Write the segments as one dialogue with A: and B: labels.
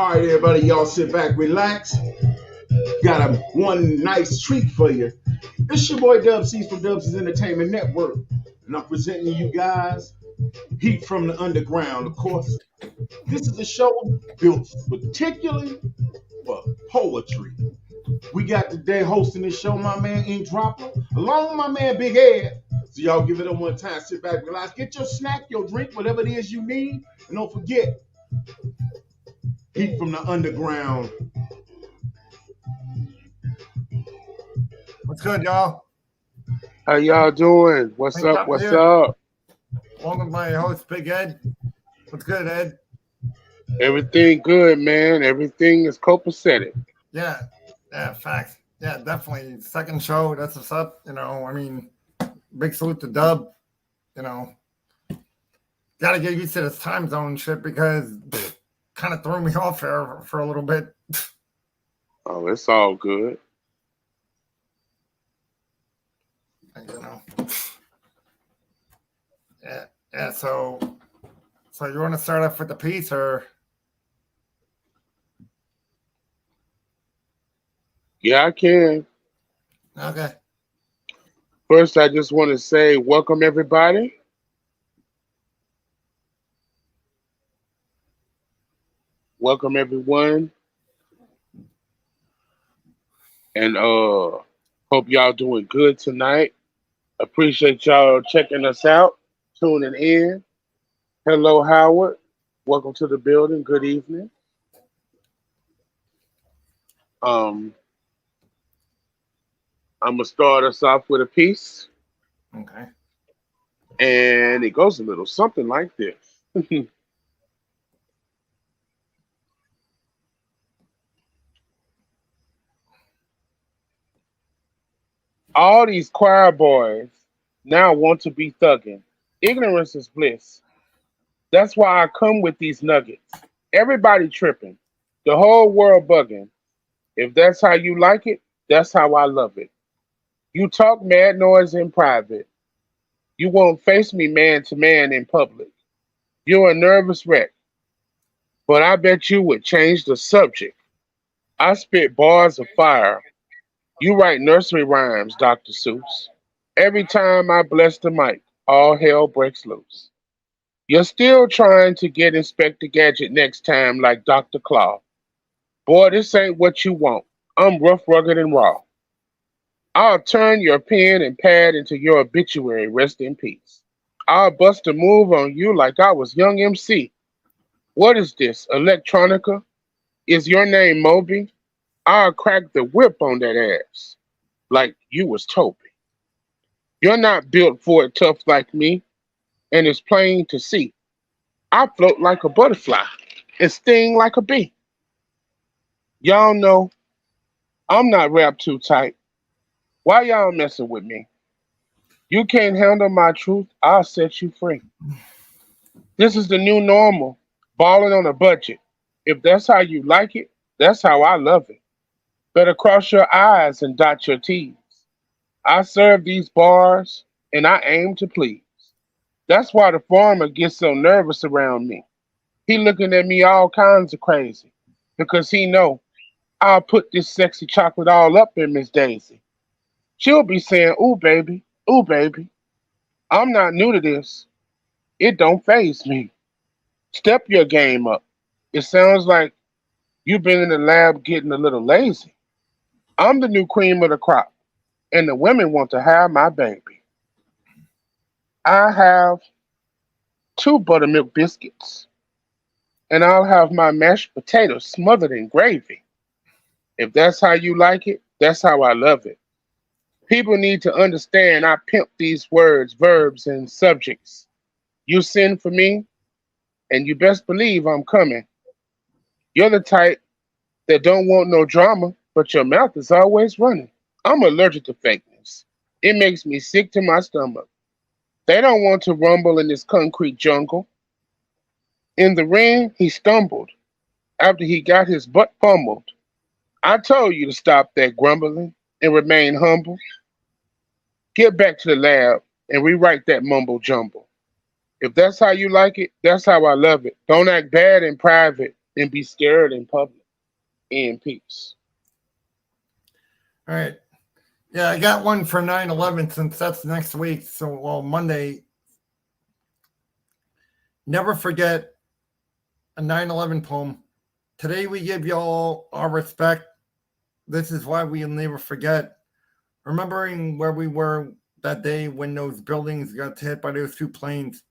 A: All right, everybody, y'all sit back, relax. Got a one nice treat for you. It's your boy Dub C's from Dub's Entertainment Network, and I'm presenting you guys Heat from the Underground. Of course, this is a show built particularly for poetry. We got today hosting this show, my man Ink Dropper, along with my man Big Ed. So y'all give it a one time, sit back, relax, get your snack, your drink, whatever it is you need, and don't forget, Heat from the Underground.
B: What's good, y'all?
C: How y'all doing? What's up? What's up?
B: Welcome to my host, Big Ed. What's good, Ed?
C: Everything good, man. Everything is copacetic.
B: Yeah, facts. Yeah, definitely. Second show, that's what's up. Big salute to Dub. Gotta get used to this time zone shit because kind of threw me off there for a little bit.
C: Oh, it's all good.
B: Yeah. So you want to start off with the piece, or?
C: Yeah, I can.
B: Okay.
C: First, I just want to say welcome, everybody. Welcome, everyone. And hope y'all doing good tonight. Appreciate y'all checking us out, tuning in. Hello, Howard. Welcome to the building. Good evening. I'm gonna start us off with a piece.
B: Okay.
C: And it goes a little something like this. All these choir boys now want to be thugging. Ignorance is bliss. That's why I come with these nuggets. Everybody tripping. The whole world bugging. If that's how you like it, that's how I love it. You talk mad noise in private. You won't face me man to man in public. You're a nervous wreck. But I bet you would change the subject. I spit bars of fire. You write nursery rhymes, Dr. Seuss. Every time I bless the mic, all hell breaks loose. You're still trying to get Inspector Gadget next time like Dr. Claw. Boy, this ain't what you want. I'm rough, rugged, and raw. I'll turn your pen and pad into your obituary, rest in peace. I'll bust a move on you like I was young MC. What is this, electronica? Is your name Moby? I'll crack the whip on that ass like you was Toby. You're not built for it tough like me, and it's plain to see. I float like a butterfly and sting like a bee. Y'all know I'm not wrapped too tight. Why y'all messing with me? You can't handle my truth, I'll set you free. This is the new normal, balling on a budget. If that's how you like it, that's how I love it. Better cross your I's and dot your T's. I serve these bars and I aim to please. That's why the farmer gets so nervous around me. He looking at me all kinds of crazy because he know I'll put this sexy chocolate all up in Miss Daisy. She'll be saying, ooh baby, ooh baby. I'm not new to this. It don't faze me. Step your game up. It sounds like you've been in the lab getting a little lazy. I'm the new cream of the crop, and the women want to have my baby. I have 2 buttermilk biscuits, and I'll have my mashed potatoes smothered in gravy. If that's how you like it, that's how I love it. People need to understand I pimp these words, verbs, and subjects. You send for me, and you best believe I'm coming. You're the type that don't want no drama, but your mouth is always running. I'm allergic to fakeness. It makes me sick to my stomach. They don't want to rumble in this concrete jungle. In the ring, he stumbled after he got his butt pummeled. I told you to stop that grumbling and remain humble. Get back to the lab and rewrite that mumble jumble. If that's how you like it, that's how I love it. Don't act bad in private. and be scared in public. In peace.
B: All right. Yeah, I got one for 9/11 since that's next week. So, well, Monday. Never forget a 9/11 poem. Today we give y'all our respect. This is why we'll never forget. Remembering where we were that day when those buildings got hit by those two planes.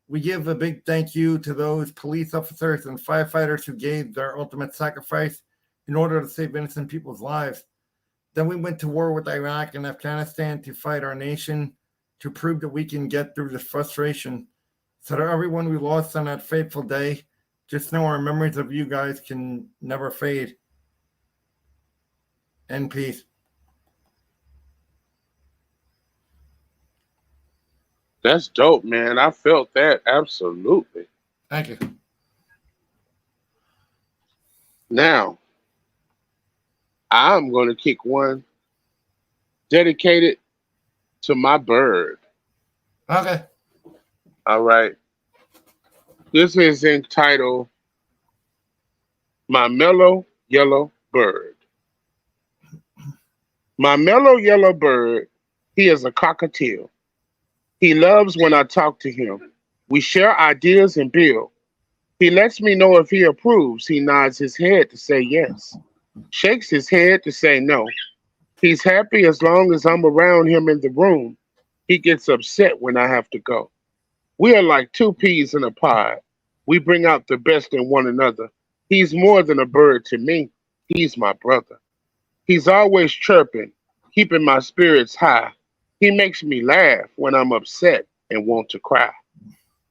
B: We give a big thank you to those police officers and firefighters who gave their ultimate sacrifice in order to save innocent people's lives. Then we went to war with Iraq and Afghanistan to fight our nation, to prove that we can get through this frustration. So to everyone we lost on that fateful day, just know our memories of you guys can never fade. And peace.
C: That's dope, man. I felt that absolutely.
B: Thank you.
C: Now, I'm going to kick one dedicated to my bird.
B: Okay.
C: All right. This is entitled My Mellow Yellow Bird. My mellow yellow bird, he is a cockatiel. He loves when I talk to him. We share ideas and build. He lets me know if he approves. He nods his head to say yes, shakes his head to say no. He's happy as long as I'm around him in the room. He gets upset when I have to go. We are like two peas in a pod. We bring out the best in one another. He's more than a bird to me. He's my brother. He's always chirping, keeping my spirits high. He makes me laugh when I'm upset and want to cry.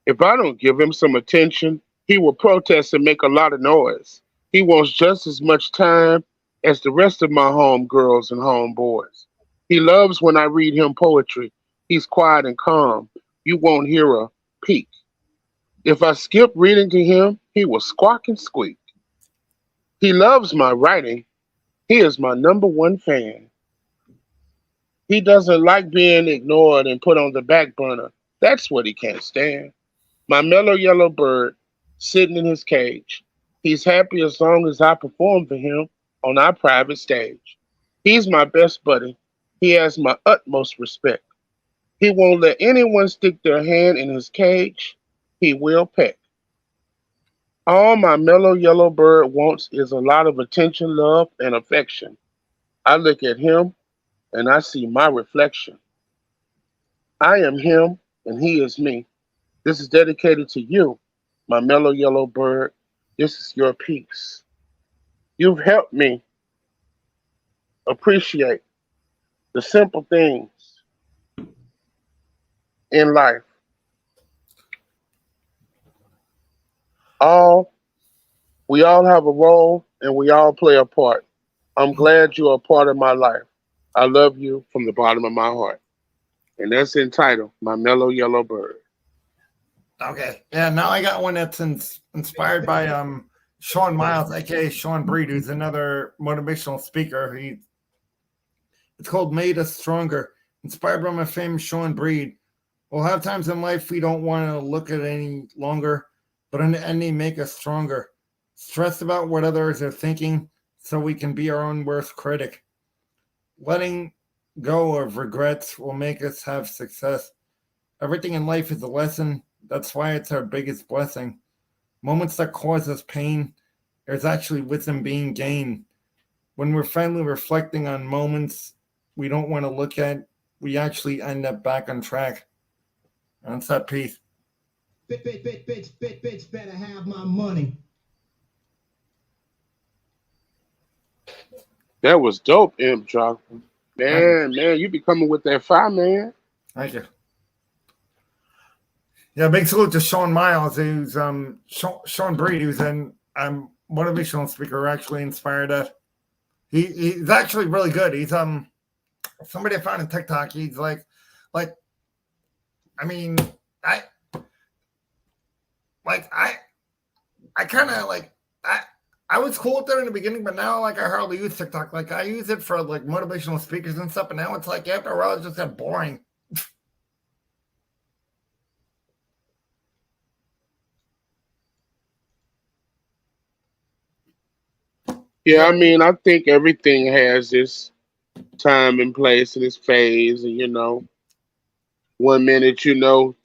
C: If I don't give him some attention, he will protest and make a lot of noise. He wants just as much time as the rest of my homegirls and homeboys. He loves when I read him poetry. He's quiet and calm. You won't hear a peep. If I skip reading to him, he will squawk and squeak. He loves my writing. He is my number one fan. He doesn't like being ignored and put on the back burner. That's what he can't stand. My mellow yellow bird sitting in his cage. He's happy as long as I perform for him on our private stage. He's my best buddy. He has my utmost respect. He won't let anyone stick their hand in his cage. He will peck. All my mellow yellow bird wants is a lot of attention, love, and affection. I look at him and I see my reflection. I am him and he is me. This is dedicated to you, my mellow yellow bird. This is your piece. You've helped me appreciate the simple things in life. We all have a role and we all play a part. I'm glad you are a part of my life. I love you from the bottom of my heart. And that's entitled My Mellow Yellow Bird.
B: Okay. Yeah, now I got one that's inspired by Sean Miles, aka Sean Breed, who's another motivational speaker. It's called Made Us Stronger, inspired by my famous Sean Breed. We'll have times in life we don't want to look at any longer, but in the end they make us stronger. Stress about what others are thinking so we can be our own worst critic. Letting go of regrets will make us have success. Everything in life is a lesson. That's why it's our biggest blessing. Moments that cause us pain, there's actually wisdom being gained. When we're finally reflecting on moments we don't want to look at, we actually end up back on track. And that's that piece.
D: Bitch better have my money.
C: That was dope, Imp Jock. Man, you be coming with that fire, man.
B: Thank you. Yeah, big salute to Sean Miles, who's Sean Breed, who's an motivational speaker, who actually inspired us. He's actually really good. He's somebody I found on TikTok. He's like I mean, I kind of I was cool with it in the beginning, but now I hardly use TikTok. I use it for motivational speakers and stuff, and now it's after a while it's just got boring.
C: Yeah, I mean, I think everything has this time and place and its phase, and one minute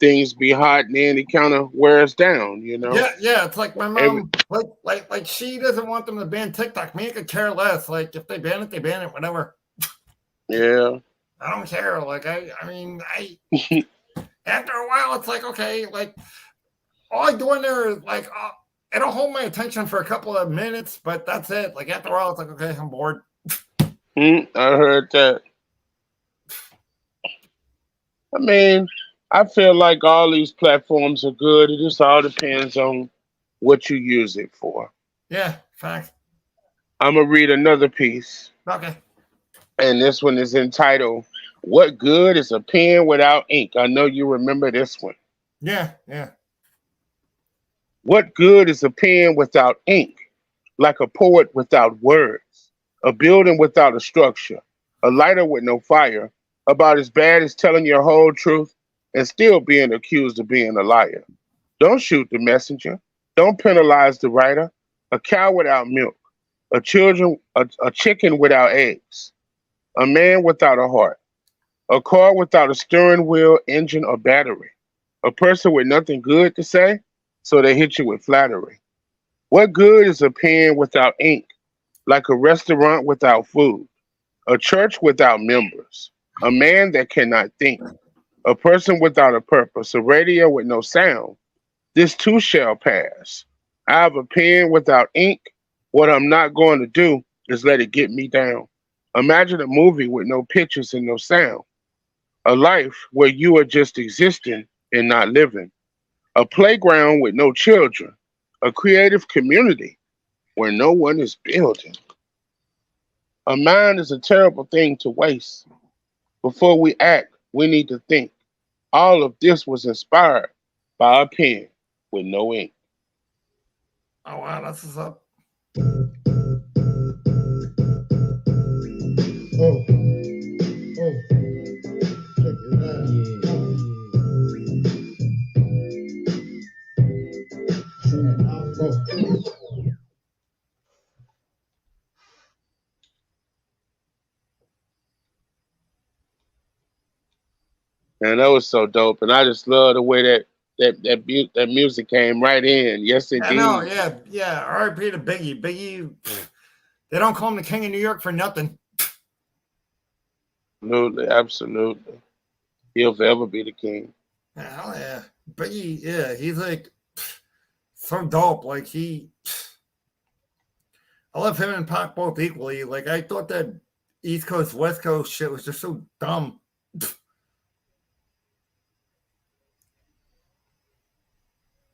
C: things be hot, and then it kind of wears down.
B: Yeah. It's like my
C: Every
B: mom, like she doesn't want them to ban TikTok. Me, I could care less. Like if they ban it, they ban it. Whatever.
C: yeah,
B: I don't care. Like I mean, after a while, it's like okay, like all I do in there is like it'll hold my attention for a couple of minutes, but that's it. Like after a while, it's like okay, I'm bored.
C: I heard that. I mean, I feel like all these platforms are good. It just all depends on what you use it for.
B: Yeah, facts.
C: I'm gonna read another piece,
B: Okay.
C: and this one is entitled "What Good is a Pen Without Ink?" I know you remember this one.
B: Yeah.
C: What good is a pen without ink? Like a poet without words, a building without a structure, a lighter with no fire, about as bad as telling your whole truth and still being accused of being a liar. Don't shoot the messenger. Don't penalize the writer. A cow without milk, a chicken without eggs, a man without a heart, a car without a steering wheel, engine, or battery, a person with nothing good to say, so they hit you with flattery. What good is a pen without ink? Like a restaurant without food, a church without members, a man that cannot think, a person without a purpose, a radio with no sound. This too shall pass. I have a pen without ink. What I'm not going to do is let it get me down. Imagine a movie with no pictures and no sound, a life where you are just existing and not living, a playground with no children, a creative community where no one is building. A mind is a terrible thing to waste. Before we act, we need to think. All of this was inspired by a pen with no ink.
B: Oh wow, that's what's up.
D: Oh, check it out.
C: And that was so dope. And I just love the way that music came right in. Yes,
B: I know,
C: indeed.
B: yeah. R.I.P. to Biggie. They don't call him the King of New York for nothing.
C: Absolutely, absolutely. He'll forever be the king.
B: Hell yeah. Biggie, yeah, he's like so dope. Like I love him and Pac both equally. Like I thought that East Coast, West Coast shit was just so dumb.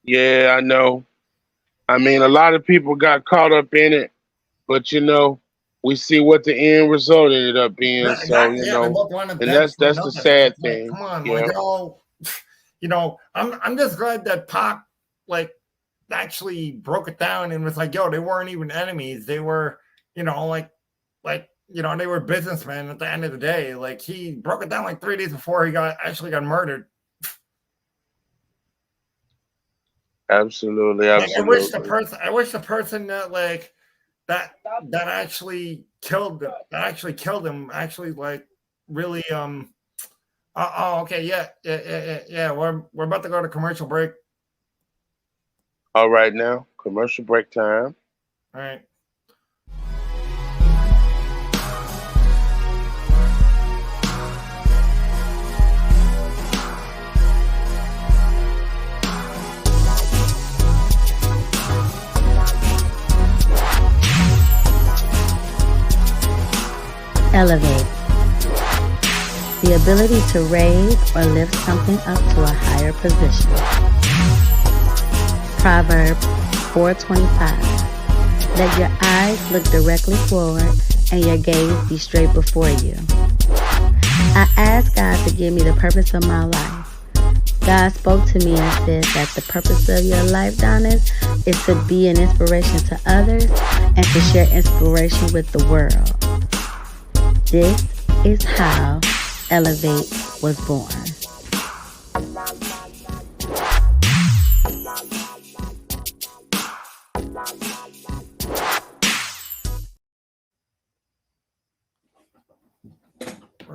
C: Yeah, I know. I mean, a lot of people got caught up in it, but we see what the end result ended up being.
B: Yeah,
C: So,
B: exactly. Yeah, they both wound up
C: and
B: dead for
C: that's the
B: nothing.
C: sad
B: Like,
C: thing.
B: come on,
C: Yeah.
B: like I'm just glad that Pac like actually broke it down and was like, yo, they weren't even enemies. They were, they were businessmen at the end of the day. Like he broke it down like 3 days before he got murdered.
C: Absolutely,
B: Like,
C: absolutely.
B: I wish the person that like that actually killed him actually like really okay, yeah. We're about to go to commercial break.
C: All right, now commercial break time.
B: All right.
E: Elevate. The ability to raise or lift something up to a higher position. Proverbs 4:25. Let your eyes look directly forward and your gaze be straight before you. I asked God to give me the purpose of my life. God spoke to me and said that the purpose of your life, Donis, is to be an inspiration to others and to share inspiration with the world. This is how Elevate was born.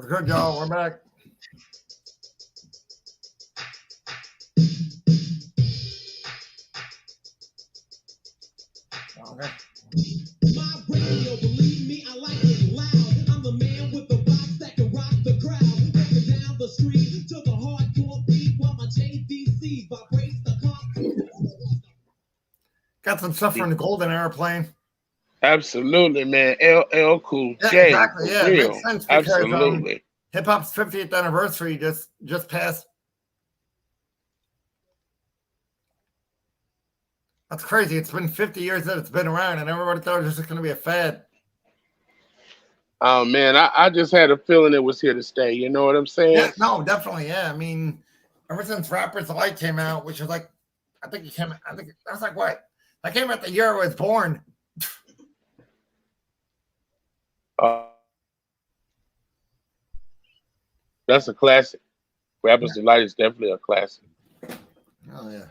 B: What's good, y'all? We're back. Okay.
F: My radio, believe me, I like it loud. I'm the man with the box that can rock the crowd. Walking down the street to the hardcore beat while my JVC vibrates the car.
B: Got some stuff from the Golden Era playing.
C: Absolutely, man. LL Cool
B: Yeah,
C: J.
B: exactly.
C: For
B: Yeah, it
C: real.
B: makes sense because
C: Absolutely.
B: hip hop's 50th anniversary just passed. That's crazy. It's been 50 years that it's been around, and everybody thought it was just going to be a fad.
C: Oh man, I just had a feeling it was here to stay. You know what I'm saying?
B: Yeah, no, definitely. Yeah, I mean, ever since Rappers Delight came out, which was like, I think that was like what? That came out the year I was born.
C: That's a classic. Rapper's Delight is definitely a classic.
B: Oh yeah.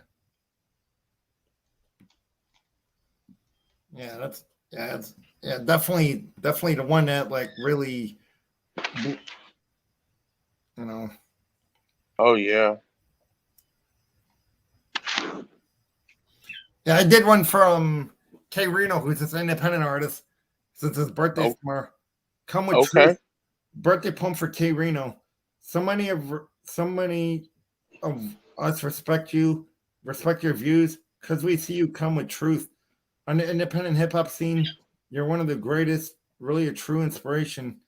B: Yeah, definitely the one that like really, you know.
C: Oh yeah.
B: Yeah, I did one from K Reno, who's this independent artist. Since his birthday tomorrow. Come with truth. Birthday poem for K Reno. So many of us respect your views because we see you come with truth. On the independent hip hop scene, you're one of the greatest, really a true inspiration.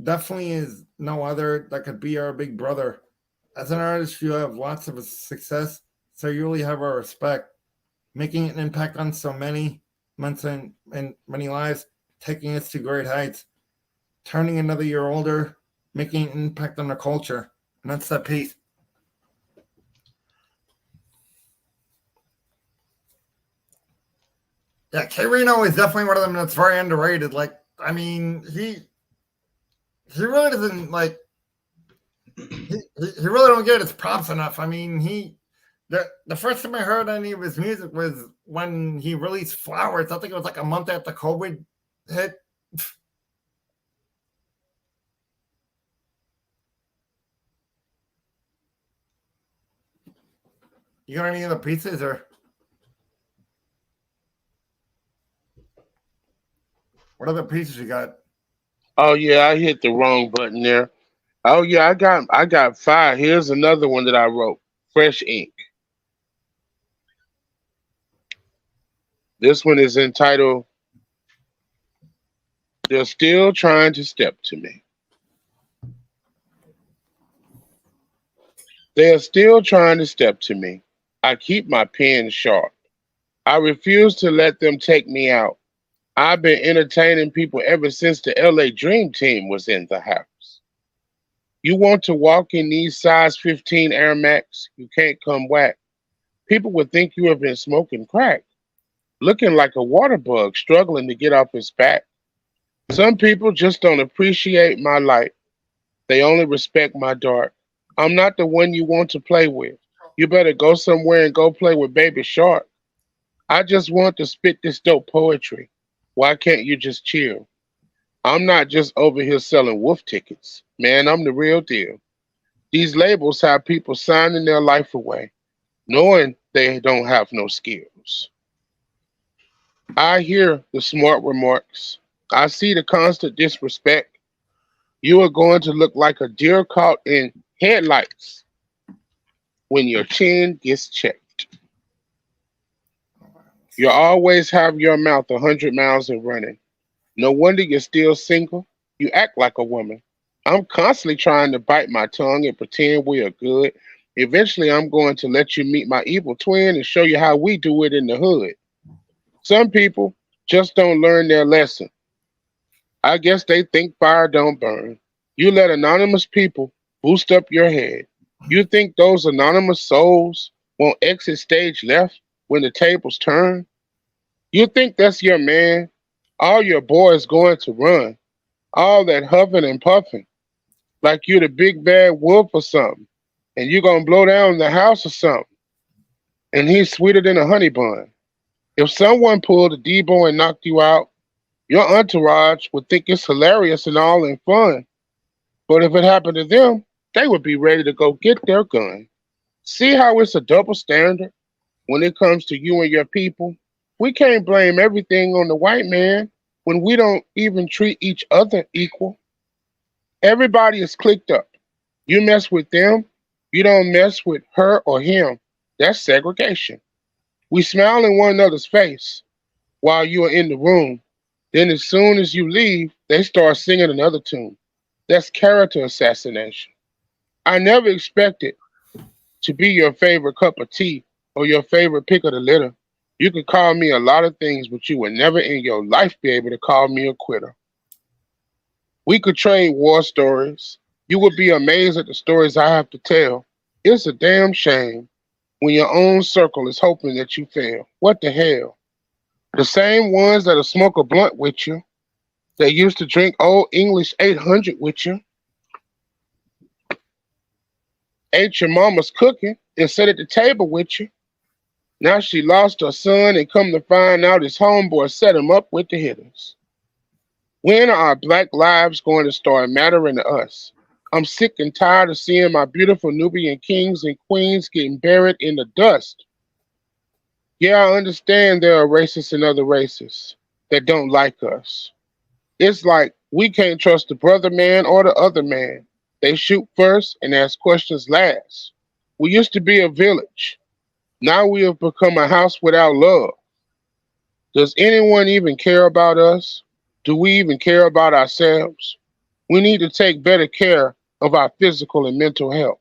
B: Definitely is no other that could be our big brother. As an artist, you have lots of success, so you really have our respect. Making an impact on so many months and many lives, taking us to great heights, turning another year older, making an impact on the culture. And that's that piece. Yeah, K Reno is definitely one of them that's very underrated. Like, I mean, he really doesn't like he really don't get his props enough. I mean, the first time I heard any of his music was when he released Flowers. I think it was like a month after COVID hit. You got any other pieces or what other pieces you got?
C: Oh yeah, I hit the wrong button there. Oh yeah, I got 5. Here's another one that I wrote. Fresh Ink. This one is entitled They're Still Trying to Step to Me. They are still trying to step to me. I keep my pen sharp. I refuse to let them take me out. I've been entertaining people ever since the LA Dream Team was in the house. You want to walk in these size 15 Air Max, you can't come whack. People would think you have been smoking crack, looking like a water bug struggling to get off his back. Some people just don't appreciate my light. They only respect my dark. I'm not the one you want to play with. You better go somewhere and go play with Baby Shark. I just want to spit this dope poetry. Why can't you just chill? I'm not just over here selling wolf tickets. Man, I'm the real deal. These labels have people signing their life away, knowing they don't have no skills. I hear the smart remarks. I see the constant disrespect. You are going to look like a deer caught in headlights when your chin gets checked. You always have your mouth 100 miles and running. No wonder you're still single. You act like a woman. I'm constantly trying to bite my tongue and pretend we are good. Eventually, I'm going to let you meet my evil twin and show you how we do it in the hood. Some people just don't learn their lesson. I guess they think fire don't burn. You let anonymous people boost up your head. You think those anonymous souls won't exit stage left when the tables turn? You think that's your man? All your boys going to run. All that huffing and puffing. Like you the big bad wolf or something. And you gonna blow down the house or something. And he's sweeter than a honey bun. If someone pulled a Debo and knocked you out, your entourage would think it's hilarious and all in fun. But if it happened to them, they would be ready to go get their gun. See how it's a double standard when it comes to you and your people? We can't blame everything on the white man when we don't even treat each other equal. Everybody is clicked up. You mess with them, you don't mess with her or him. That's segregation. We smile in one another's face while you are in the room. Then as soon as you leave, they start singing another tune. That's character assassination. I never expected to be your favorite cup of tea or your favorite pick of the litter. You could call me a lot of things, but you would never in your life be able to call me a quitter. We could trade war stories. You would be amazed at the stories I have to tell. It's a damn shame when your own circle is hoping that you fail. What the hell? The same ones that'll smoke a blunt with you, that used to drink old English 800 with you, ate your mama's cooking and sat at the table with you. Now she lost her son and come to find out his homeboy set him up with the hitters. When are our black lives going to start mattering to us? I'm sick and tired of seeing my beautiful Nubian kings and queens getting buried in the dust. Yeah, I understand there are racists in other races that don't like us. It's like we can't trust the brother man or the other man. They shoot first and ask questions last. We used to be a village. Now we have become a house without love. Does anyone even care about us? Do we even care about ourselves? We need to take better care of our physical and mental health.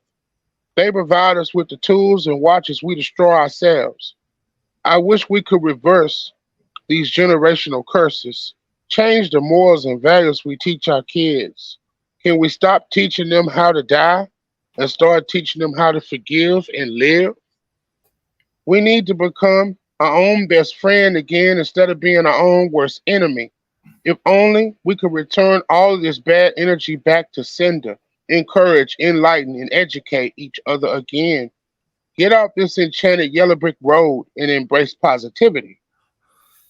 C: They provide us with the tools and watch as we destroy ourselves. I wish we could reverse these generational curses, change the morals and values we teach our kids. Can we stop teaching them how to die and start teaching them how to forgive and live? We need to become our own best friend again instead of being our own worst enemy. If only we could return all of this bad energy back to sender, encourage, enlighten, and educate each other again. Get off this enchanted yellow brick road and embrace positivity.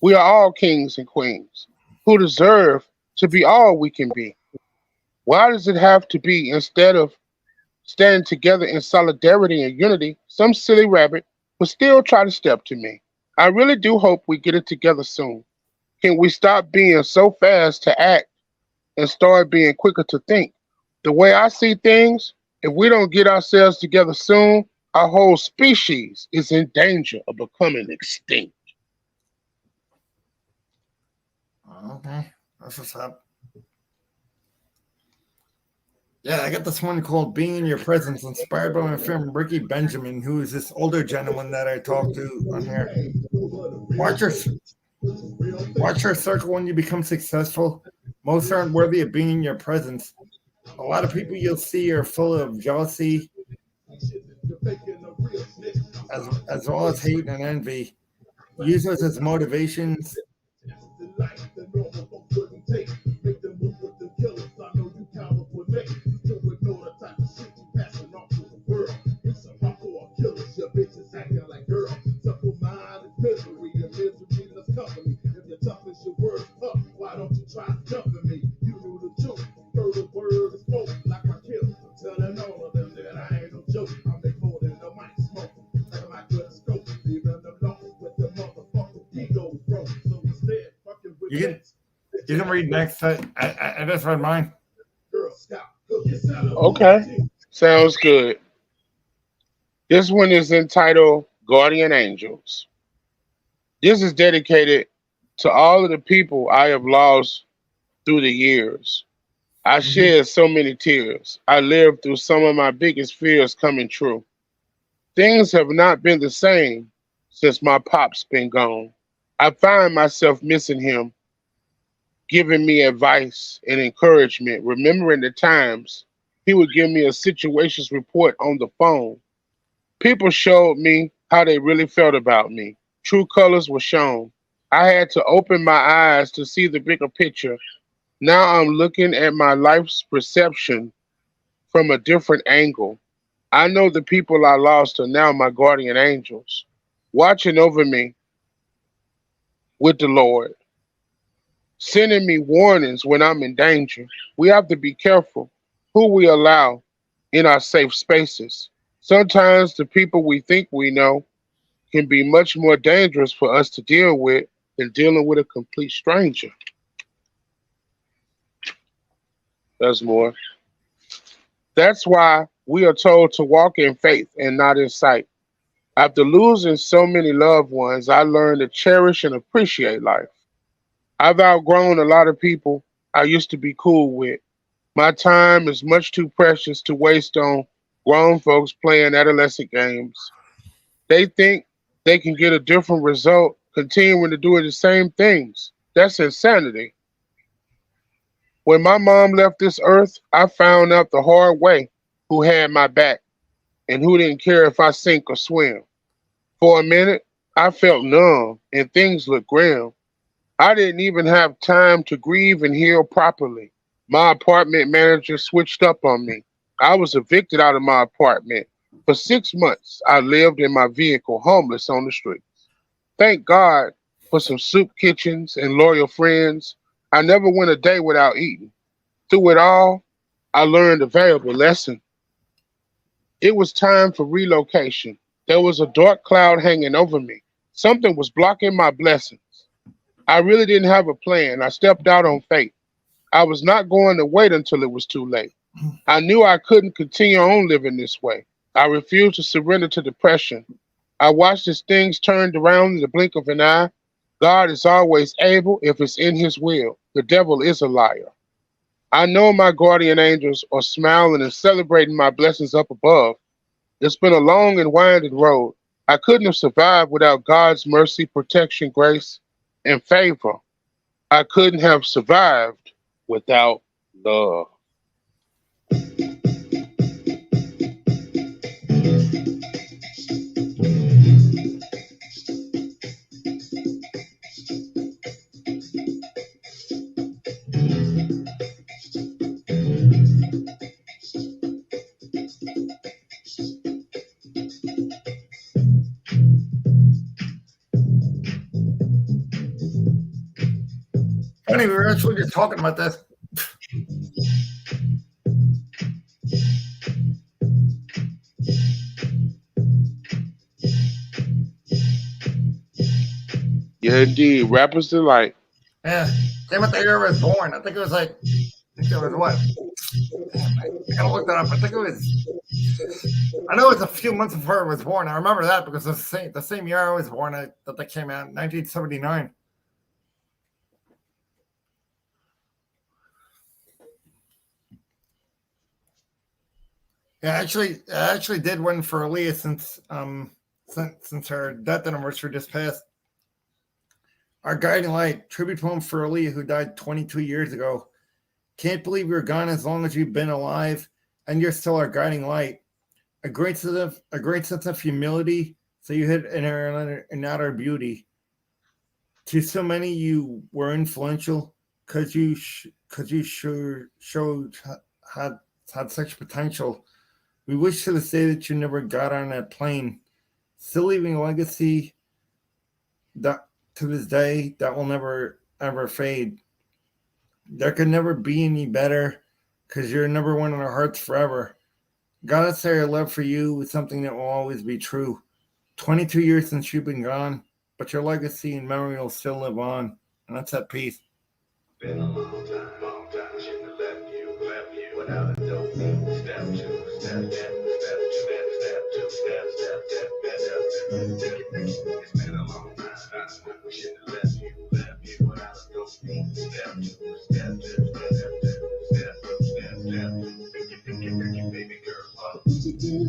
C: We are all kings and queens who deserve to be all we can be. Why does it have to be, instead of standing together in solidarity and unity, some silly rabbit will still try to step to me? I really do hope we get it together soon. Can we stop being so fast to act and start being quicker to think? The way I see things, if we don't get ourselves together soon, our whole species is in danger of becoming extinct.
B: Okay, that's what's up. Yeah, I got this one called Being in Your Presence, inspired by my friend Ricky Benjamin, who is this older gentleman that I talked to on here. Watch your circle when you become successful. Most aren't worthy of being in your presence. A lot of people you'll see are full of jealousy, as well as hate and envy. Use those as motivations. You can read next. I just read mine.
C: Okay, sounds good. This one is entitled Guardian Angels. This is dedicated to all of the people I have lost through the years. I shed so many tears. I lived through some of my biggest fears coming true. Things have not been the same since my pop's been gone. I find myself missing him, giving me advice and encouragement, remembering the times he would give me a situations report on the phone. People showed me how they really felt about me. True colors were shown. I had to open my eyes to see the bigger picture. Now I'm looking at my life's perception from a different angle. I know the people I lost are now my guardian angels, watching over me with the Lord, sending me warnings when I'm in danger. We have to be careful who we allow in our safe spaces. Sometimes the people we think we know can be much more dangerous for us to deal with than dealing with a complete stranger. That's more. That's why we are told to walk in faith and not in sight. After losing so many loved ones, I learned to cherish and appreciate life. I've outgrown a lot of people I used to be cool with. My time is much too precious to waste on grown folks playing adolescent games. They think they can get a different result continuing to do the same things. That's insanity. When my mom left this earth, I found out the hard way who had my back and who didn't care if I sink or swim. For a minute, I felt numb and things looked grim. I didn't even have time to grieve and heal properly. My apartment manager switched up on me. I was evicted out of my apartment. For 6 months, I lived in my vehicle, homeless on the street. Thank God for some soup kitchens and loyal friends. I never went a day without eating. Through it all, I learned a valuable lesson. It was time for relocation. There was a dark cloud hanging over me. Something was blocking my blessings. I really didn't have a plan. I stepped out on faith. I was not going to wait until it was too late. I knew I couldn't continue on living this way. I refused to surrender to depression. I watched as things turned around in the blink of an eye. God is always able if it's in his will. The devil is a liar. I know my guardian angels are smiling and celebrating my blessings up above. It's been a long and winding road. I couldn't have survived without God's mercy, protection, grace, and favor. I couldn't have survived without love.
B: Funny, we were actually just talking about this.
C: Yeah, indeed. Rappers delight.
B: Yeah, came out the year I was born. I think it was like, I think it was what? Damn, I gotta look that up. I think it was. I know it's a few months before I was born. I remember that because it's the same year I was born that they came out, 1979. Yeah, I actually did one for Aaliyah since her death anniversary just passed. Our guiding light tribute poem for Aaliyah, who died 22 years ago. Can't believe you're gone as long as you've been alive, and you're still our guiding light. A great sense of humility, so you hit an outer beauty. To so many, you were influential because you sure showed had such potential. We wish to this day that you never got on that plane, still leaving a legacy that to this day that will never ever fade. There could never be any better because you're number one in our hearts forever. Gotta say our love for you is something that will always be true. 22 years since you've been gone, but your legacy and memory will still live on. And that's that piece.
G: Been a long time, shouldn't have left you without a dope beat. Step two, step two. It's been a long time, we shouldn't have left you without a dope beat. Step two, step two. Baby girl,
F: What would you do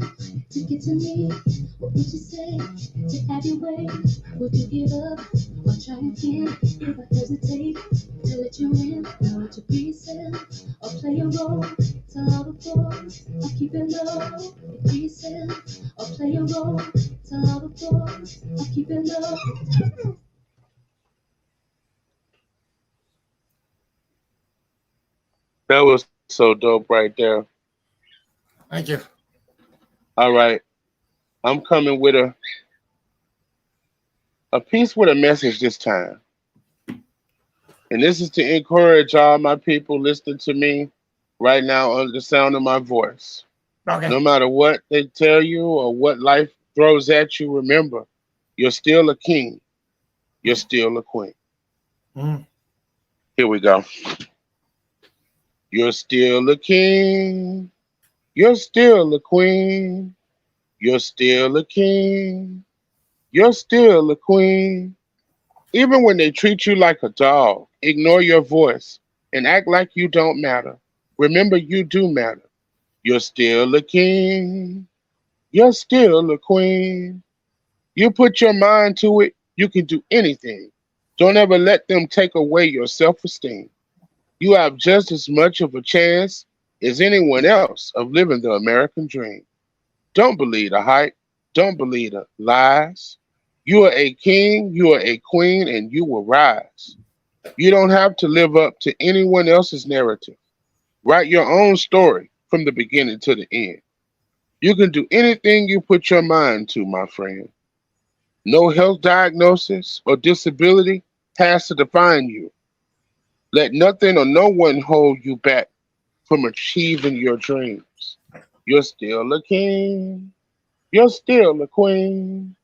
F: to get to me? What would you say to have your way? Would you give up or try again? If I hesitate to let you in, would you be sad or play a role? Tell all the boys I'll keep it low. If you sad or play a role, tell all the boys I'll keep it low.
C: That was so dope right there.
B: Thank you.
C: All right. I'm coming with a piece with a message this time. And this is to encourage all my people listening to me right now under the sound of my voice.
B: Okay.
C: No matter what they tell you or what life throws at you, remember, you're still a king. You're still a queen.
B: Mm.
C: Here we go. You're still a king. You're still a queen. You're still a king. You're still a queen. Even when they treat you like a dog, ignore your voice and act like you don't matter. Remember, you do matter. You're still a king. You're still a queen. You put your mind to it, you can do anything. Don't ever let them take away your self esteem. You have just as much of a chance as anyone else of living the American dream. Don't believe the hype. Don't believe the lies. You are a king, you are a queen, and you will rise. You don't have to live up to anyone else's narrative. Write your own story from the beginning to the end. You can do anything you put your mind to, my friend. No health diagnosis or disability has to define you. Let nothing or no one hold you back from achieving your dreams. You're still a king. You're still a queen.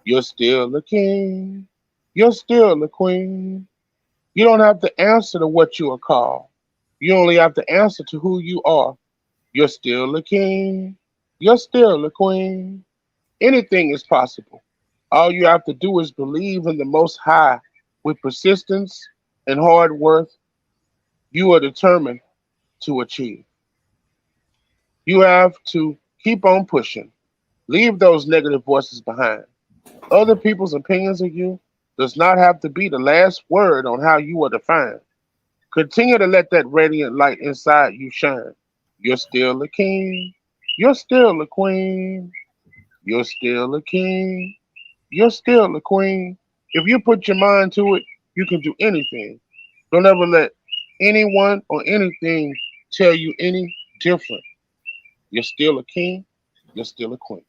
C: You're still a king. You're still a queen. You don't have to answer to what you are called. You only have to answer to who you are. You're still a king. You're still a queen. Anything is possible. All you have to do is believe in the Most High with persistence and hard work. You are determined to achieve. You have to keep on pushing. Leave those negative voices behind. Other people's opinions of you does not have to be the last word on how you are defined. Continue to let that radiant light inside you shine. You're still a king. You're still a queen. You're still a king. You're still a queen. If you put your mind to it, you can do anything. Don't ever let anyone or anything tell you any different. You're still a king. You're still a queen.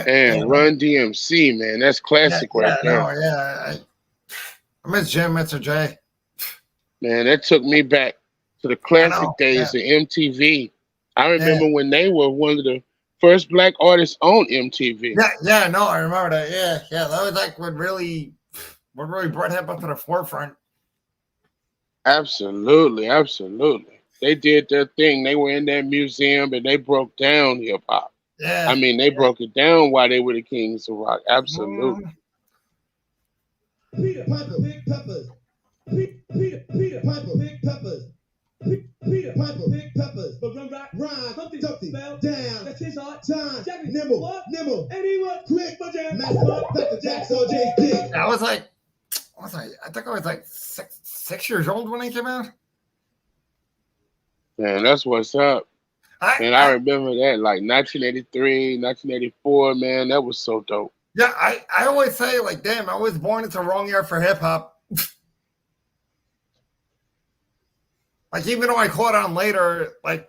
C: And Run DMC, man, that's classic right there.
B: No, yeah. I miss Jim, Mr. J.
C: Man, that took me back to the classic days of MTV. I remember when they were one of the first black artists on MTV.
B: Yeah, no, I remember that. Yeah, that was like what really brought hip hop to the forefront.
C: Absolutely. They did their thing. They were in that museum and they broke down hip hop.
B: Yeah.
C: I mean, they broke it down while they were the kings of rock. Absolutely.
F: Peter Piper, Big Peppers. Peter Piper, Big Peppers. Peter Piper, Big Peppers. But rhyme, something, spell down. That's his art. Time, nimble, anyone, quick, but jam. Master, Dr. Jackson, Jay's dick.
B: I think I was like six years old when he came out.
C: Man, that's what's up. I remember that, like 1983, 1984, man, that was so dope.
B: Yeah, I always say, like, damn, I was born into the wrong year for hip hop. Like, even though I caught on later, like,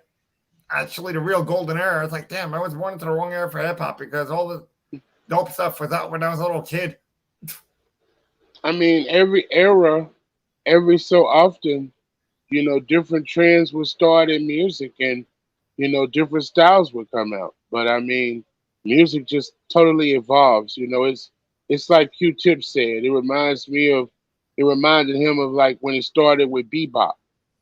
B: actually the real golden era, it's like, damn, I was born into the wrong era for hip hop because all the dope stuff was out when I was a little kid.
C: I mean, every era, every so often, different trends would start in music, and different styles would come out. But I mean, music just totally evolves. It's like Q-Tip said. It reminded him of like when it started with bebop,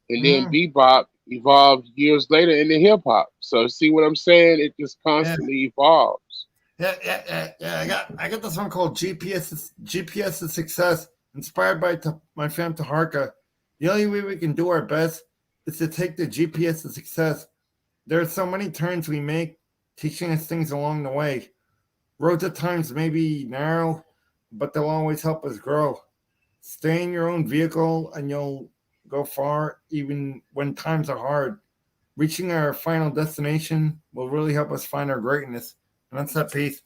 C: and then
B: Mm,
C: bebop evolved years later into hip hop. So see what I'm saying? It just
B: yeah,
C: constantly evolves.
B: yeah. I got this one called GPS of Success, inspired by my fam Taharka. The only way we can do our best is to take the GPS of success. There are so many turns we make, teaching us things along the way. Roads at times may be narrow, but they'll always help us grow. Stay in your own vehicle and you'll go far, even when times are hard. Reaching our final destination will really help us find our greatness. And that's that piece.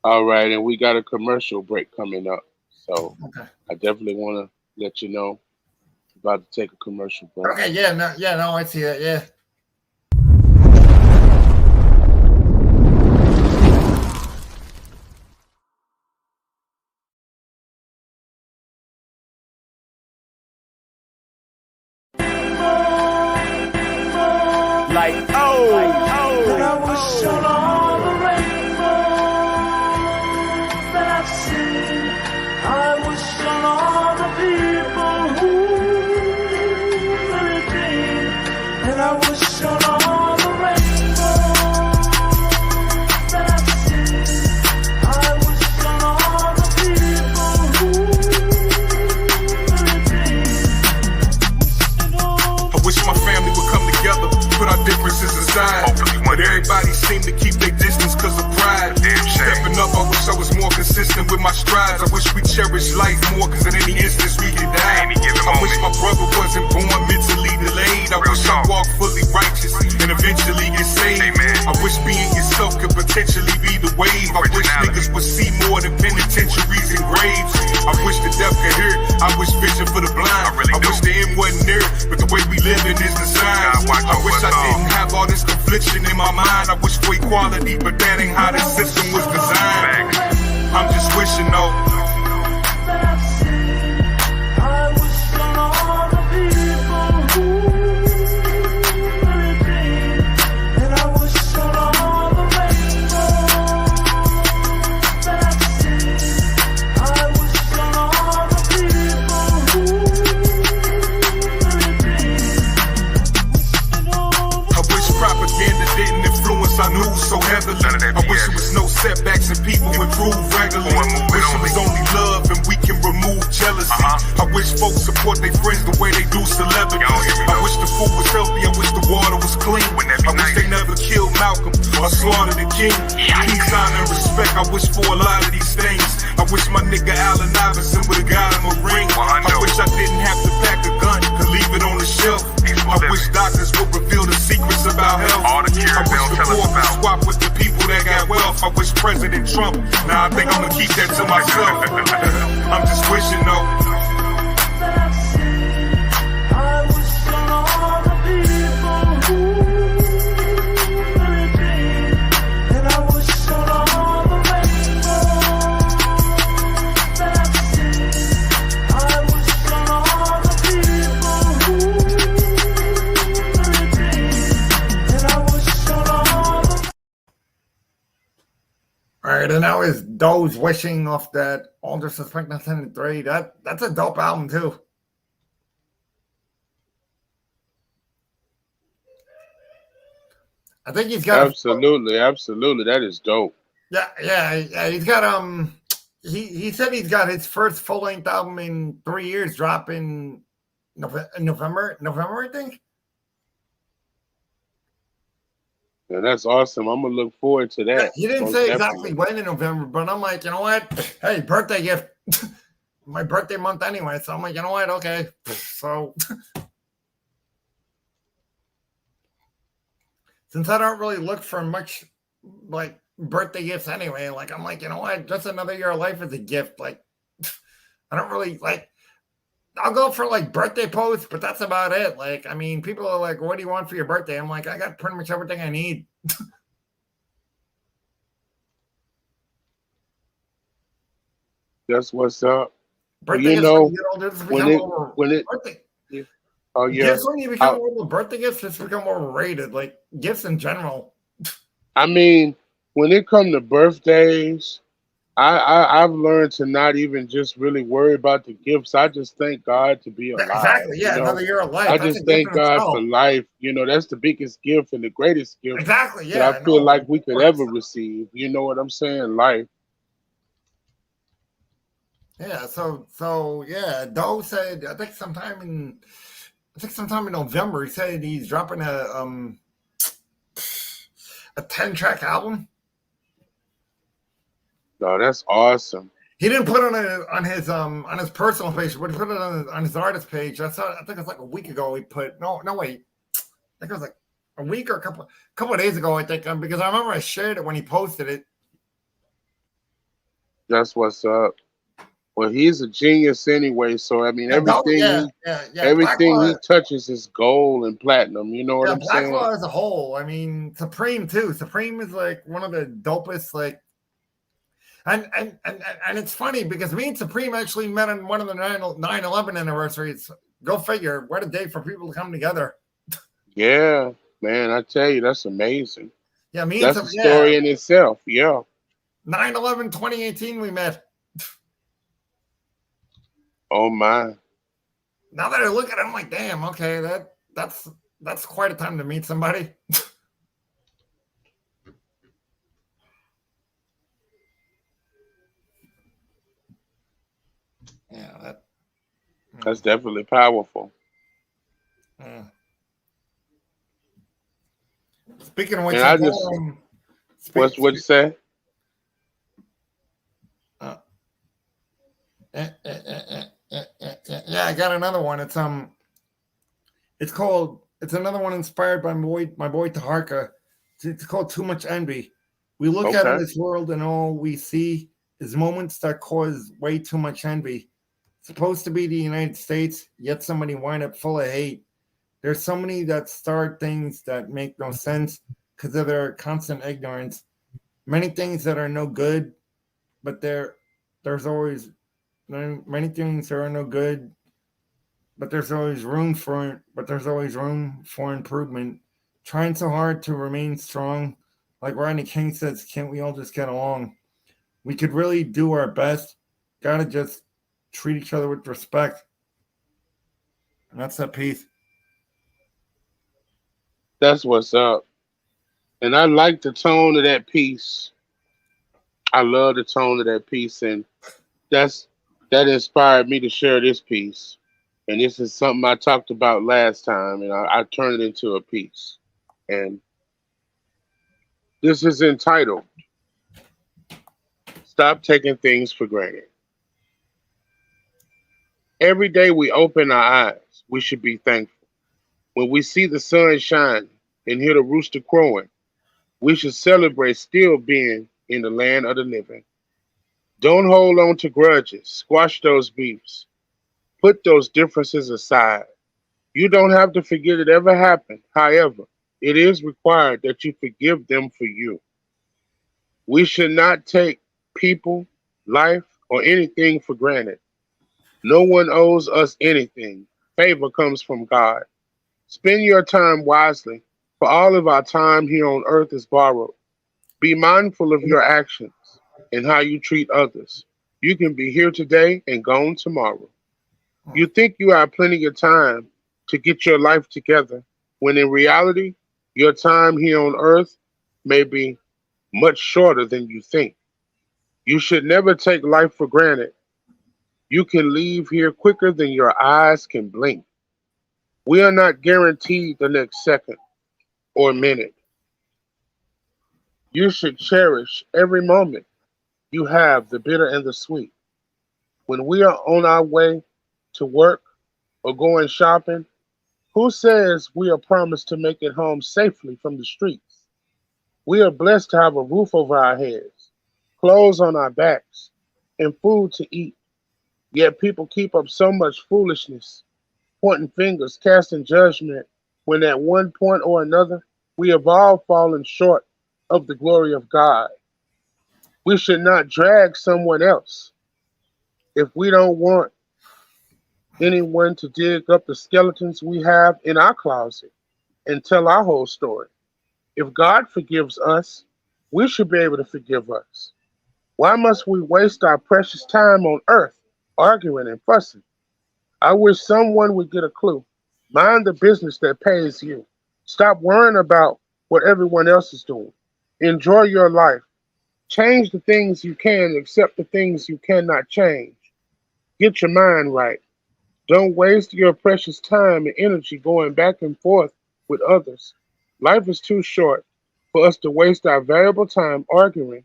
C: All right, and we got a commercial break coming up. So
B: Okay.
C: I definitely want to let you know about to take a commercial break.
B: Okay, no, I see that, yeah.
H: Like, that I was shown all the rainbow that I've seen. I was shown all the people who really dream. And I was shown all the rainbow that I've seen. I was shown all the people who really dream. And all
I: I wish my family would come together, put our differences aside. But everybody seem to keep their distance cause of pride. Stepping up, I wish I was more consistent with my strides. I wish we cherish life more cause in any instance we could die. I wish my brother wasn't born mentally delayed. I wish I walked fully righteous and eventually get saved. I wish being yourself could potentially be the wave. I wish niggas would see more than penitentiaries and graves. I wish the deaf could hear. I wish vision for the blind. I wish the end wasn't near, but the way we living is the sign. I wish I didn't have all this confliction in my mind. I wish for equality, but that ain't how this system was designed. I'm just wishing though.
H: that I've seen. I was shown all the people who really dream. And I was shown all the rainbow that I've seen. I was shown all the people who really dream. And all
I: I wish propaganda didn't influence our news so heavily. I wish it was no setbacks and people improve regularly. Wish it was only love and we can remove jealousy. I wish folks support their friends the way they do celebrities. I wish the food was healthy. I wish the water was clean. I wish they never killed Malcolm or slaughtered the king. Peace, honor, and respect. I wish for a lot of these things. I wish my nigga Allen Iverson would've got him a ring. I wish I didn't have to pack a gun, could leave it on the shelf. I wish doctors would reveal the secrets about health. I wish the poor could swap with the people that got wealth. I wish President Trump, nah, I think I'm gonna keep that to myself. I'm just wishing though.
H: that I've seen. I was shown all the people who really dream. And I was shown all the rainbow that I've seen. I was shown all the people who really dream. And I was shown all the
B: All right, and now is Doe's Wishing off that All Disrespect 1903. That's a dope album too. I think he's got
C: Absolutely. That is dope.
B: yeah. He's got he said he's got his first full length album in 3 years, dropping November, I think.
C: Yeah, that's awesome. I'm gonna look forward to that.
B: He didn't
C: Most
B: say
C: definitely.
B: exactly when in November, but I'm like, you know what? Hey, birthday gift. My birthday month anyway, so I'm like, you know what? Okay, so since I don't really look for much like birthday gifts anyway, like I'm like, you know what? Just another year of life is a gift. Like I don't really like. I'll go for like birthday posts, but that's about it. Like, I mean, people are like, "What do you want for your birthday?" I'm like, I got pretty much everything I need.
C: That's what's up. Well,
B: Birthday
C: you
B: gifts when
C: know,
B: you get older just
C: when
B: become
C: it
B: over.
C: when it
B: Birthday
C: oh yeah.
B: gifts when you become
C: I,
B: older. Birthday gifts just become overrated. Like gifts in general.
C: I mean, when it comes to birthdays, I've learned to not even just really worry about the gifts. I just thank God to be
B: Yeah,
C: alive.
B: exactly.
C: You
B: Yeah,
C: know,
B: another year of life.
C: I
B: That's a
C: just
B: gift
C: thank
B: in
C: God for
B: itself.
C: life. You know, that's the biggest gift and the greatest gift
B: Exactly.
C: that I
B: Yeah.
C: feel
B: No.
C: like
B: Of
C: we could
B: course.
C: ever receive. You know what I'm saying? Life.
B: Yeah. So yeah. Doe said I think sometime in November he said he's dropping a 10-track album.
C: No, that's awesome.
B: He didn't put it on his personal page, but he put it on his artist page. I think it was like a week ago. He put no wait, I think it was like a week or a couple of days ago. I think because I remember I shared it when he posted it.
C: That's what's up. Well, he's a genius anyway. So I mean,
B: Yeah, Black
C: everything
B: Law,
C: he touches is gold and platinum. You know what
B: yeah,
C: I'm
B: Black
C: saying?
B: Law as a whole. I mean, Supreme too. Supreme is like one of the dopest like. And it's funny because me and Supreme actually met on one of the 9/11 anniversaries. Go figure. What a day for people to come together.
C: Yeah, man. I tell you, that's amazing.
B: Yeah, me and
C: That's a
B: Supreme. Yeah,
C: story in itself. Yeah.
B: 9/11 2018 we met.
C: Oh my.
B: Now that I look at it, I'm like, damn, okay, that's quite a time to meet somebody. Yeah,
C: That's definitely powerful.
B: yeah. Speaking of which,
C: And I just
B: speak,
C: what you say?
B: uh, yeah, I got another one. It's another one inspired by my boy Taharka. It's called Too Much Envy. We look out in
C: Okay.
B: this world and all we see is moments that cause way too much envy. Supposed to be the United States, yet somebody wind up full of hate. There's so many that start things that make no sense because of their constant ignorance. Many things that are no good, but there's always many things that are no good, but there's always room for improvement. Trying so hard to remain strong, like Rodney King says, can't we all just get along? We could really do our best. Gotta just treat each other with respect. And that's that piece.
C: That's what's up. And I like the tone of that piece. I love the tone of that piece, and that's that inspired me to share this piece. And this is something I talked about last time, and I turned it into a piece. And this is entitled "Stop Taking Things for Granted." Every day we open our eyes, we should be thankful. When we see the sun shining and hear the rooster crowing, we should celebrate still being in the land of the living. Don't hold on to grudges, squash those beefs, put those differences aside. You don't have to forget it ever happened. However, it is required that you forgive them for you. We should not take people, life, or anything for granted. No one owes us anything. Favor comes from God. Spend your time wisely, for all of our time here on earth is borrowed. Be mindful of your actions and how you treat others. You can be here today and gone tomorrow. You think you have plenty of time to get your life together, when in reality, your time here on earth may be much shorter than you think. You should never take life for granted. You can leave here quicker than your eyes can blink. We are not guaranteed the next second or minute. You should cherish every moment you have, the bitter and the sweet. When we are on our way to work or going shopping, who says we are promised to make it home safely from the streets? We are blessed to have a roof over our heads, clothes on our backs, and food to eat. Yet people keep up so much foolishness, pointing fingers, casting judgment, when at one point or another we have all fallen short of the glory of God. We should not drag someone else if we don't want anyone to dig up the skeletons we have in our closet and tell our whole story. If God forgives us, we should be able to forgive us. Why must we waste our precious time on earth arguing and fussing? I wish someone would get a clue. Mind the business that pays you. Stop worrying about what everyone else is doing. Enjoy your life. Change the things you can, accept the things you cannot change. Get your mind right. Don't waste your precious time and energy going back and forth with others. Life is too short for us to waste our valuable time arguing,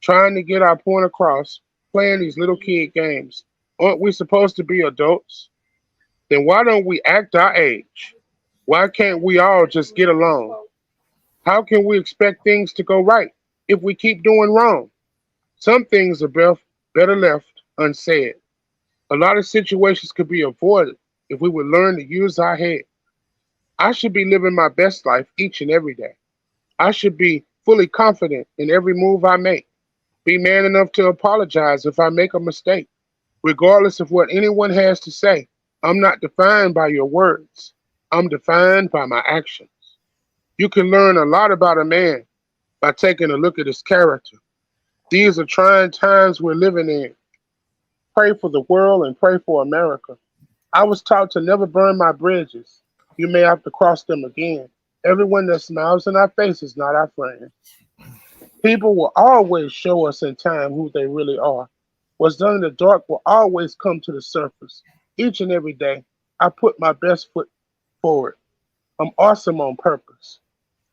C: trying to get our point across, playing these little kid games. Aren't we supposed to be adults? Then why don't we act our age? Why can't we all just get along? How can we expect things to go right if we keep doing wrong? Some things are better left unsaid. A lot of situations could be avoided if we would learn to use our head. I should be living my best life each and every day. I should be fully confident in every move I make. Be man enough to apologize if I make a mistake. Regardless of what anyone has to say, I'm not defined by your words. I'm defined by my actions. You can learn a lot about a man by taking a look at his character. These are trying times we're living in. Pray for the world and pray for America. I was taught to never burn my bridges. You may have to cross them again. Everyone that smiles in our face is not our friend. People will always show us in time who they really are. What's done in the dark will always come to the surface. Each and every day, I put my best foot forward. I'm awesome on purpose.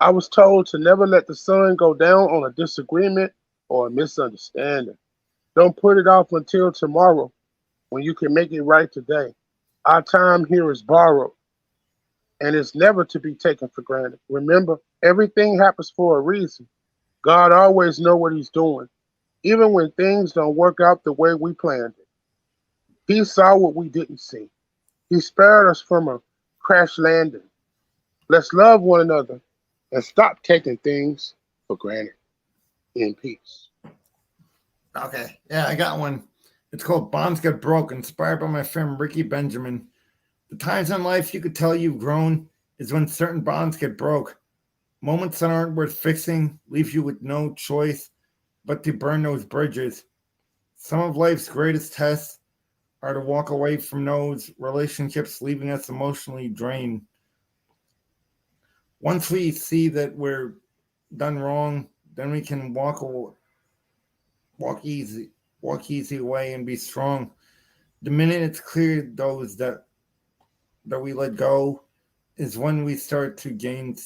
C: I was told to never let the sun go down on a disagreement or a misunderstanding. Don't put it off until tomorrow when you can make it right today. Our time here is borrowed, and it's never to be taken for granted. Remember, everything happens for a reason. God always knows what he's doing, even when things don't work out the way we planned it. He saw what we didn't see. He spared us from a crash landing. Let's love one another and stop taking things for granted. In peace.
B: Okay, yeah, I got one. It's called Bonds Get Broke, inspired by my friend Ricky Benjamin. The times in life you could tell you've grown is when certain bonds get broke. Moments that aren't worth fixing leave you with no choice but to burn those bridges. Some of life's greatest tests are to walk away from those relationships, leaving us emotionally drained. Once we see that we're done wrong, then we can walk easy away and be strong. The minute it's clear those that we let go is when we start to gain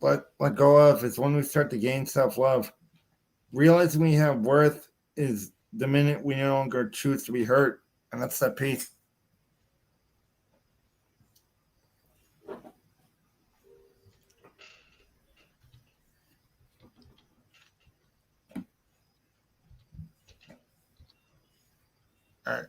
B: let go of is when we start to gain self-love. Realizing we have worth is the minute we no longer choose to be hurt, and that's that peace. All right.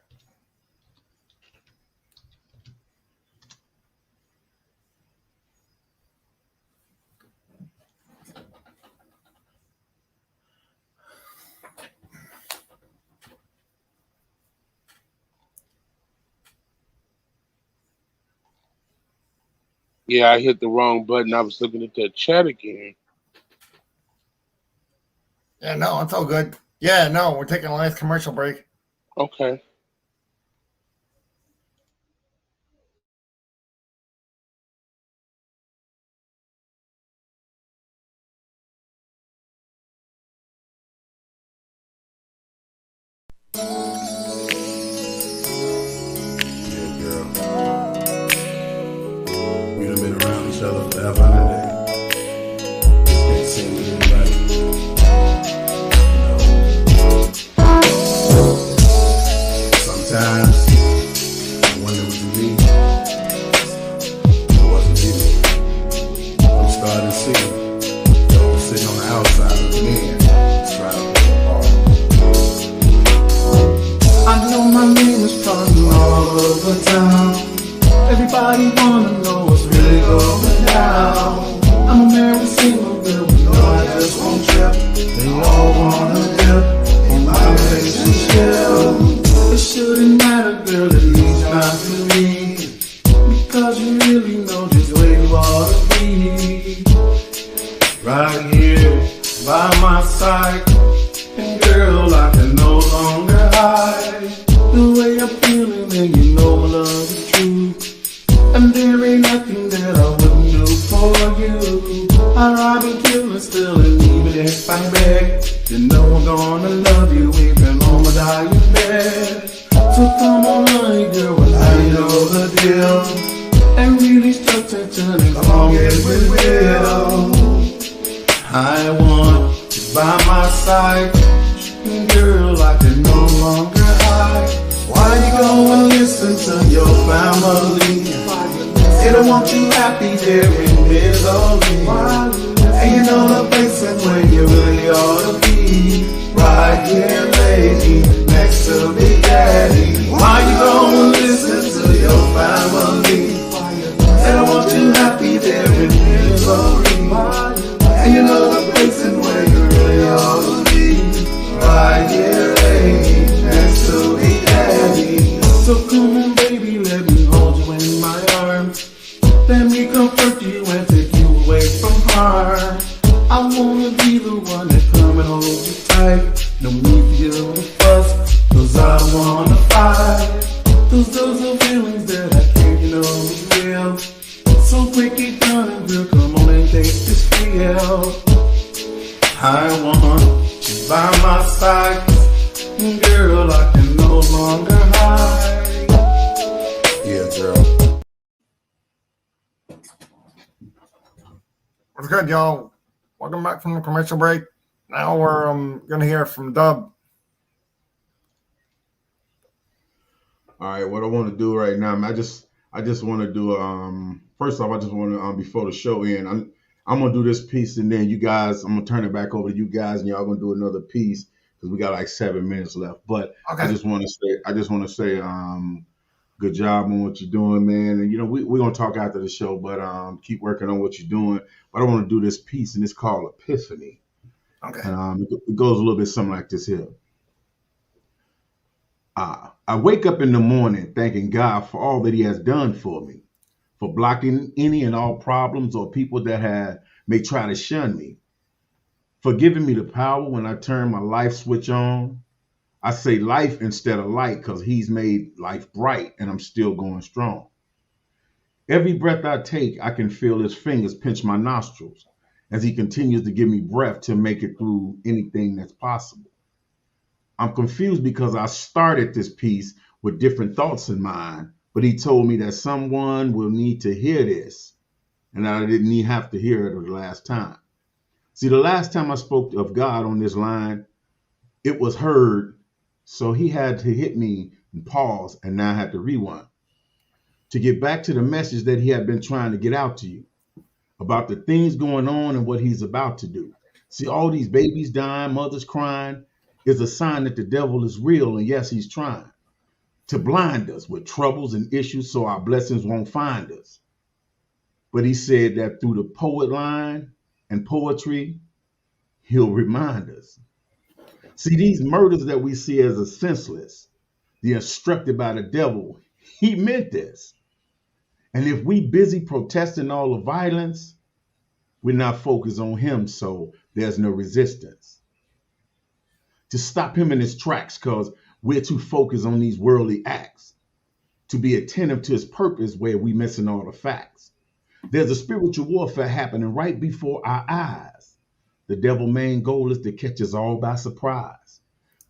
C: Yeah, I hit the wrong button. I was looking at that chat again.
B: Yeah, no, it's all good. Yeah, no, we're taking a nice commercial break.
C: Okay.
J: Yeah, girl. We done been around each other forever and a day. Just can't seem to get it right. Sometimes I wonder what you mean. It wasn't you. I'm starting to see those sitting on the outside of the men. It's right up there.
K: I know
J: wanna know what's really going down. I'm a married single girl, but no, I just won't trip. They all wanna dip on my relationship. It shouldn't matter, girl, at least not to me, because you really know just where you ought to be. Right here by my side, and girl, I can no longer hide the way I'm feeling, and you know my love is true. And there ain't nothing that I wouldn't do for you. I'd rather kill and still, and even if I beg, you know I'm gonna love you even on my dying bed. So come on, honey girl, I know the deal, and really start to turn as long as we will. I want you by my side, girl, I can no longer hide. Why you go and listen to your family? They don't want you happy, they're in misery. And you know the places where you really ought to be. Right here, lady, next to Big Daddy. Why you go and listen to your family? They don't want you happy, they're in misery. And you know the places where you really ought to be. Right here, lady, next to Big Daddy. So come on, baby, let me hold you in my arms. Let me comfort you and take you away from harm. I wanna be the one that come and hold you tight. No need for you to fuss, cause I wanna fight. Those are feelings that I can't, you know, is real. So quick it done, and girl, come on and take this feel. I want you by my side, girl, I can no longer hide. Yeah, girl.
B: What's good, y'all? Welcome back from the commercial break. Now we're gonna hear from Dub.
A: All right, what I want to do right now, I just want to do first off, I just want to before the show end, I'm gonna do this piece, and then you guys, I'm gonna turn it back over to you guys, and y'all gonna do another piece because we got like 7 minutes left. But
B: Okay.
A: I just want to say good job on what you're doing, man. And you know we're gonna talk after the show, but keep working on what you're doing. But I want to do this piece, and it's called Epiphany.
B: Okay.
A: And it goes a little bit something like this here. I wake up in the morning thanking God for all that he has done for me, for blocking any and all problems or people that may try to shun me, for giving me the power when I turn my life switch on. I say life instead of light because he's made life bright and I'm still going strong. Every breath I take, I can feel his fingers pinch my nostrils as he continues to give me breath to make it through anything that's possible. I'm confused because I started this piece with different thoughts in mind, but he told me that someone will need to hear this, and I didn't even have to hear it the last time. See, the last time I spoke of God on this line, it was heard, so he had to hit me and pause, and now I had to rewind to get back to the message that he had been trying to get out to you about the things going on and what he's about to do. See, all these babies dying, mothers crying, is a sign that the devil is real, and yes, he's trying to blind us with troubles and issues so our blessings won't find us. But he said that through the poet line and poetry, he'll remind us. See, these murders that we see as a senseless, the instructed by the devil, he meant this. And if we busy protesting all the violence, we're not focused on him, so there's no resistance to stop him in his tracks because we're too focused on these worldly acts, to be attentive to his purpose where we missing all the facts. There's a spiritual warfare happening right before our eyes. The devil's main goal is to catch us all by surprise.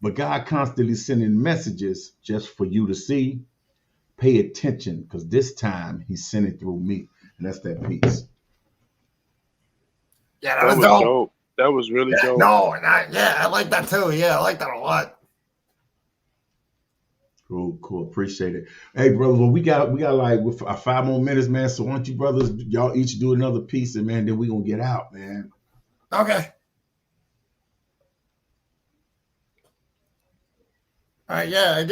A: But God constantly sending messages just for you to see. Pay attention because this time he's sending through me. And that's that piece.
B: Yeah,
C: That was dope. That was really dope.
B: No, I like that too. Yeah, I like that a lot.
A: Cool. Appreciate it. Hey, brother, well, we got like 5 more minutes, man. So why don't you brothers, y'all each do another piece, and man, then we gonna get out, man.
B: Okay. All right, yeah,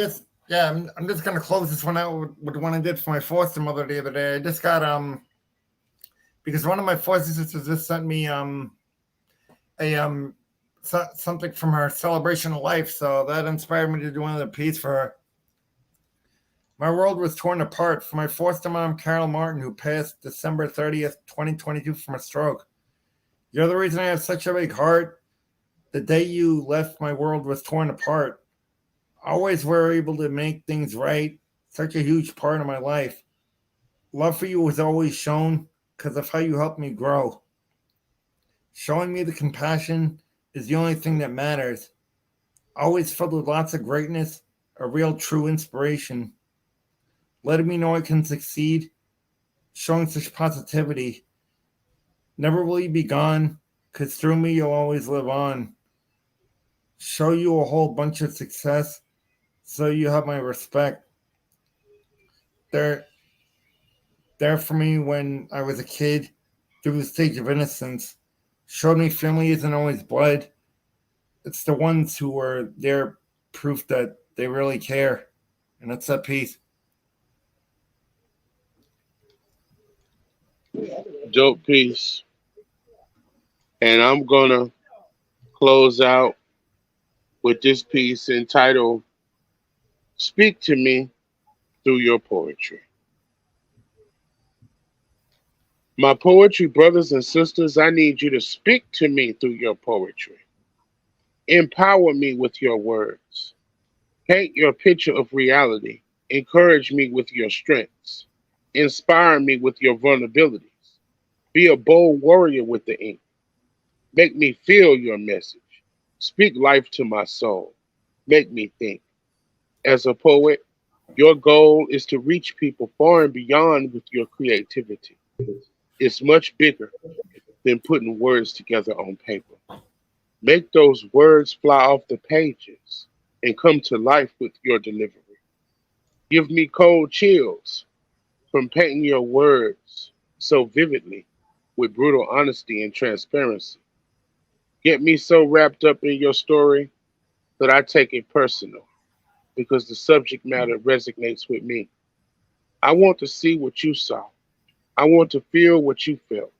B: Yeah, I'm just gonna close this one out with the one I did for my foster mother the other day. I just got because one of my foster sisters just sent me a something from her celebration of life, so that inspired me to do another piece for her. My world was torn apart for my foster mom, Carol Martin, who passed December 30th, 2022 from a stroke. You're the reason I have such a big heart. The day you left, my world was torn apart. Always were able to make things right. Such a huge part of my life. Love for you was always shown because of how you helped me grow. Showing me the compassion is the only thing that matters. Always filled with lots of greatness, a real true inspiration. Letting me know I can succeed, showing such positivity. Never will you be gone, because through me you'll always live on. Show you a whole bunch of success, so you have my respect. There for me when I was a kid, through the stage of innocence. Showed me family isn't always blood. It's the ones who are there, proof that they really care. And that's that piece.
C: Dope piece. And I'm gonna close out with this piece entitled Speak to Me Through Your Poetry. My poetry brothers and sisters, I need you to speak to me through your poetry. Empower me with your words. Paint your picture of reality. Encourage me with your strengths. Inspire me with your vulnerabilities. Be a bold warrior with the ink. Make me feel your message. Speak life to my soul. Make me think. As a poet, your goal is to reach people far and beyond with your creativity. It's much bigger than putting words together on paper. Make those words fly off the pages and come to life with your delivery. Give me cold chills from painting your words so vividly with brutal honesty and transparency. Get me so wrapped up in your story that I take it personal because the subject matter resonates with me. I want to see what you saw. I want to feel what you felt.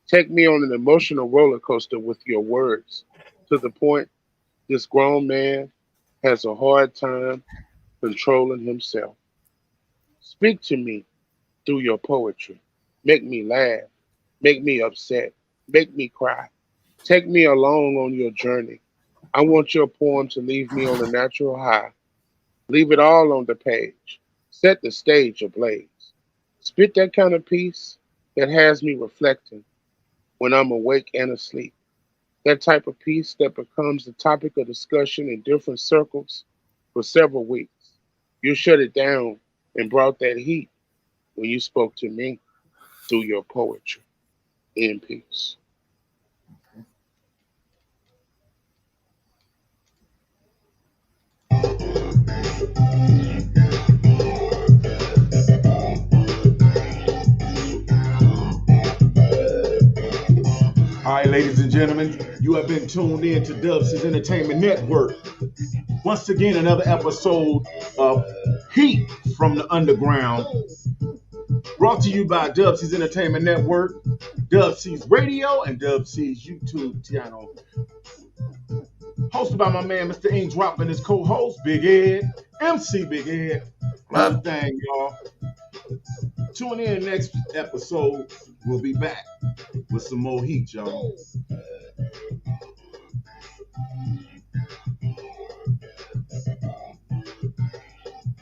C: Take me on an emotional roller coaster with your words to the point this grown man has a hard time controlling himself. Speak to me through your poetry. Make me laugh. Make me upset. Make me cry. Take me along on your journey. I want your poem to leave me on a natural high. Leave it all on the page. Set the stage ablaze. Spit that kind of piece that has me reflecting when I'm awake and asleep. That type of piece that becomes the topic of discussion in different circles for several weeks. You shut it down and brought that heat when you spoke to me through your poetry. In peace.
A: All right, ladies and gentlemen, you have been tuned in to Dubs's Entertainment Network. Once again, another episode of Heat from the Underground, brought to you by Dubs's Entertainment Network, Dubs's Radio, and Dubs's YouTube channel. Hosted by my man, Mr. Ink Drop, and his co-host, Big Ed, MC Big Ed. Love thing, y'all. Tune in next episode. We'll be back with some more heat, y'all.